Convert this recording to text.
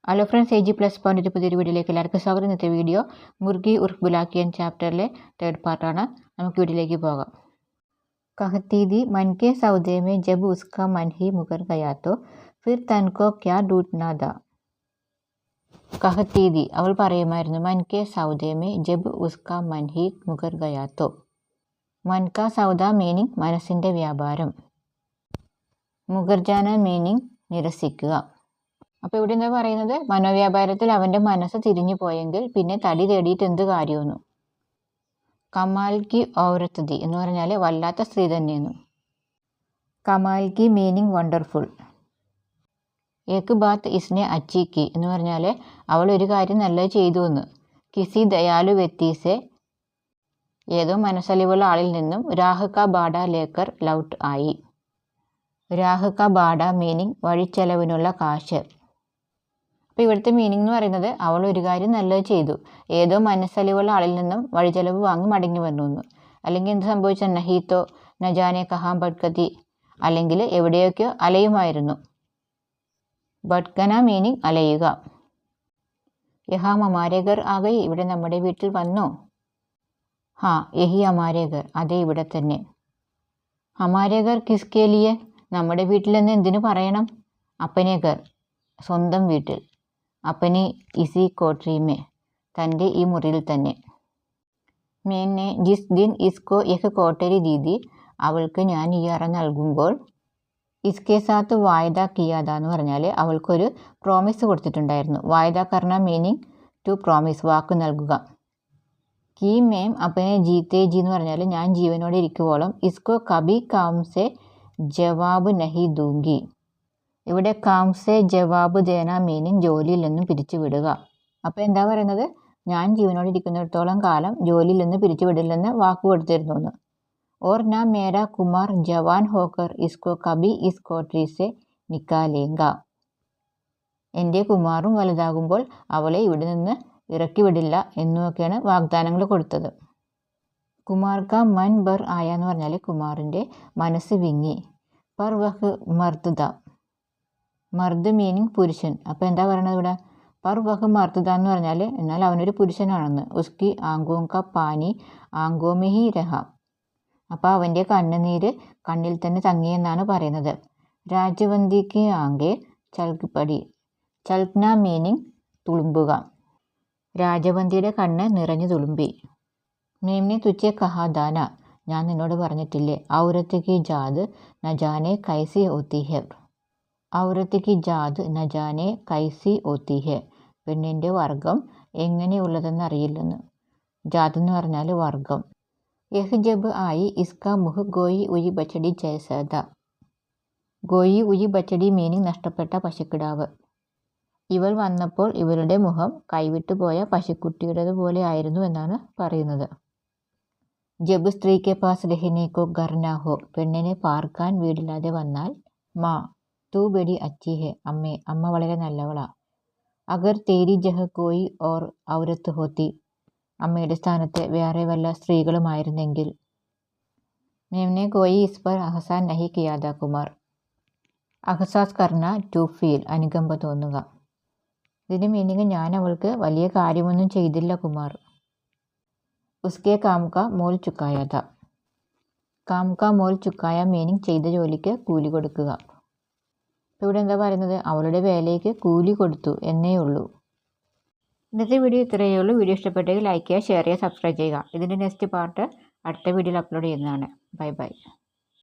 Hello friends, AG+പോയിന്റ് പുതിയൊരു വീഡിയോയിലേക്ക് എല്ലാവർക്കും സ്വാഗതം. ഇന്നത്തെ വീഡിയോ മുർഗി ഉർഫ് ബുലാക്കിയൻ ചാപ്റ്ററിലെ 3rd പാർട്ടാണ്. നമുക്ക് വീഡിയോയിലേക്ക് പോകാം. कहती थी मन के सौदे में जब उसका मन ही मुकर गया तो फिर तन को क्या ढूंढना था. कहती थी അവൾ പറയുമായിരുന്നു मन के सौदे में जब उसका मन ही मुकर गया तो. मन का सौदा മീനിങ് മനസ്സിൻ്റെ വ്യാപാരം, മുകർജാന മീനിങ് നിരസിക്കുക. അപ്പോൾ ഇവിടെ എന്താ പറയുന്നത്, മനോവ്യാപാരത്തിൽ അവൻ്റെ മനസ്സ് തിരിഞ്ഞു പോയെങ്കിൽ പിന്നെ തടി തേടിയിട്ട് എന്ത് കാര്യമെന്നു. കമാൽ കി ഔരത്ത് തി എന്ന് പറഞ്ഞാൽ വല്ലാത്ത സ്ത്രീ തന്നെയെന്നു. കമാൽ കി മീനിങ് വണ്ടർഫുൾ. ഏക്ക് ബാത്ത് ഇസ്നെ അച്ചി കി എന്ന് പറഞ്ഞാൽ അവൾ ഒരു കാര്യം നല്ലത് ചെയ്തു എന്ന്. കിസി ദയാലു വ്യക്തിസെ ഏതോ മനസ്സലിവുള്ള ആളിൽ നിന്നും രാഹ് കാ ബാഡ ലേക്കർ ലൗട്ട് ആയി. രാഹ് കാ ബാഡ മീനിങ് വഴിച്ചെലവിനുള്ള കാശ്. അപ്പോൾ ഇവിടുത്തെ മീനിങ് എന്ന് പറയുന്നത് അവൾ ഒരു കാര്യം നല്ലത് ചെയ്തു, ഏതോ മനസ്സലിവുള്ള ആളിൽ നിന്നും വഴിചെലവ് വാങ്ങി മടങ്ങി വന്നു എന്ന്. അല്ലെങ്കിൽ എന്ത് സംഭവിച്ച നഹീത്തോ നജാനെ കഹാം ഭട്കതി, അല്ലെങ്കിൽ എവിടെയൊക്കെയോ അലയുമായിരുന്നു. ഭട്കന മീനിങ് അലയുക. യഹാം ഹമാരെ ഘർ ആ ഗയി, ഇവിടെ നമ്മുടെ വീട്ടിൽ വന്നോ. ഹാ യഹി ഹമാരെ ഘർ, അതേ ഇവിടെ തന്നെ. ഹമാരെ ഘർ കിസ്കെ ലിയെ, നമ്മുടെ വീട്ടിലെന്ന് എന്തിനു പറയണം. അപ്പനെ ഘർ സ്വന്തം വീട്ടിൽ, അപ്പനെ ഇസി കോട്രീമേ തൻ്റെ ഈ മുറിയിൽ തന്നെ. മേനെ ജിസ് ദിൻ ഇസ്കോ യഹ് കോട്ടരി ദീദി, അവൾക്ക് ഞാൻ ഈ അറ നൽകുമ്പോൾ ഇസ്കെ സാത്ത് വായ്ദ കിയാദ എന്ന് പറഞ്ഞാൽ അവൾക്കൊരു പ്രോമിസ് കൊടുത്തിട്ടുണ്ടായിരുന്നു. വായ്ദ കർണ മീനിങ് ടു പ്രോമിസ്, വാക്ക് നൽകുക. കി മേം അപ്പനെ ജീത്തേ ജി എന്ന് പറഞ്ഞാൽ ഞാൻ ജീവനോടെ ഇരിക്കുവോളം ഇസ്കോ കബി കാംസെ ജവാബ് നഹി ദൂങ്കി. ഇവിടെ കാംസെ ജവാബ് ദേന മീനിങ് ജോലിയിൽ നിന്നും പിരിച്ചു വിടുക. അപ്പോൾ എന്താ പറയുന്നത്, ഞാൻ ജീവനോടെ ഇരിക്കുന്നിടത്തോളം കാലം ജോലിയിൽ നിന്ന് പിരിച്ചു വിടില്ലെന്ന് വാക്ക് കൊടുത്തിരുന്നു എന്ന്. ഓർ നാ മേരാ കുമാർ ജവാൻ ഹോക്കർ ഇസ്കോ കബി ഇസ് കോട്രീസെ നിക്കാലേങ്ക. എൻ്റെ കുമാറും വലുതാകുമ്പോൾ അവളെ ഇവിടെ നിന്ന് ഇറക്കി വിടില്ല എന്നുമൊക്കെയാണ് വാഗ്ദാനങ്ങൾ കൊടുത്തത്. കുമാർ കാ മൻ ബർ ആയ എന്ന് പറഞ്ഞാൽ കുമാറിൻ്റെ മനസ്സ് വിങ്ങി. പർ വഹ് മർദ്ദ, മർദ് മീനിങ് പുരുഷൻ. അപ്പോൾ എന്താ പറയണത് ഇവിടെ, പർ വഹ് മർദ്ദ എന്ന് പറഞ്ഞാൽ എന്നാൽ അവനൊരു പുരുഷനാണെന്ന്. ഉസ്കി ആങ്കോം കാ പാനി ആങ്കോ മേ ഹി രഹ, അപ്പോൾ അവൻ്റെ കണ്ണുനീര് കണ്ണിൽ തന്നെ തങ്ങിയെന്നാണ് പറയുന്നത്. രാജവന്തിക്ക് ആങ്കെ ചൽക്പടി, ചൽക്ന മീനിങ് തുളുമ്പുക. രാജവന്തിയുടെ കണ്ണ് നിറഞ്ഞു തുളുമ്പി. മേംനെ തുച്ചെ കഹാദാന, ഞാൻ നിന്നോട് പറഞ്ഞിട്ടില്ലേ. ഔരത്ത് കി ജാത് നജാനെ കൈസി ഹോത്തി ഹെ. ഔരത്ത് കി ജാത് നജാനെ കൈസി ഹോത്തി ഹെ, പെണ്ണിൻ്റെ വർഗം എങ്ങനെയുള്ളതെന്ന് അറിയില്ലെന്ന്. ജാത് എന്ന് പറഞ്ഞാൽ വർഗം. യഹ് ജബ് ആയി ഇസ്കാ മുഹ് ഗോയി ഉയി ബച്ചടി ജൈസദ. ഗോയി ഉയി ബച്ചടി മീനിങ് നഷ്ടപ്പെട്ട പശുക്കിടാവ്. ഇവൾ വന്നപ്പോൾ ഇവളുടെ മുഖം കൈവിട്ടു പോയ പശുക്കുട്ടിയുടേതുപോലെ ആയിരുന്നു എന്നാണ് പറയുന്നത്. ജബ് സ്ത്രീക്ക് പാസ് രഹിനേക്കോ ഗർനാഹോ, പെണ്ണിനെ പാർക്കാൻ വീടില്ലാതെ വന്നാൽ. മാ തൂ ബെടി അച്ചി ഹെ, അമ്മേ അമ്മ വളരെ നല്ലവളാ. അഗർ തേരി ജഹ് കോയി ഓർ ഔരത്ത് ഹോത്തി, അമ്മയുടെ സ്ഥാനത്ത് വേറെ വല്ല സ്ത്രീകളുമായിരുന്നെങ്കിൽ. മേംനെ കോയി ഇസ് പർ അഹസാൻ നഹി കിയാദ കുമാർ. അഹസാസ് കർണ ടു ഫീൽ, അനുകമ്പ തോന്നുക. ഇതിന് മീനിങ് ഞാൻ അവൾക്ക് വലിയ കാര്യമൊന്നും ചെയ്തില്ല കുമാർ. ഉസ്കെ കാം കാ മോൽ ചുക്കായ ഥ. കാം കാ മോൽ ചുക്കായ മീനിങ് ചെയ്ത ജോലിക്ക് കൂലി കൊടുക്കുക. ഇപ്പോൾ ഇവിടെ എന്താ പറയുന്നത്, അവളുടെ വേലയ്ക്ക് കൂലി കൊടുത്തു എന്നേ ഉള്ളൂ. ഇന്നത്തെ വീഡിയോ ഇത്രയേ ഉള്ളൂ. വീഡിയോ ഇഷ്ടപ്പെട്ടെങ്കിൽ ലൈക്ക് ചെയ്യുക, ഷെയർ ചെയ്യുക, സബ്സ്ക്രൈബ് ചെയ്യുക. ഇതിൻ്റെ നെക്സ്റ്റ് പാർട്ട് അടുത്ത വീഡിയോയിൽ അപ്ലോഡ് ചെയ്യുന്നതാണ്. Bye bye.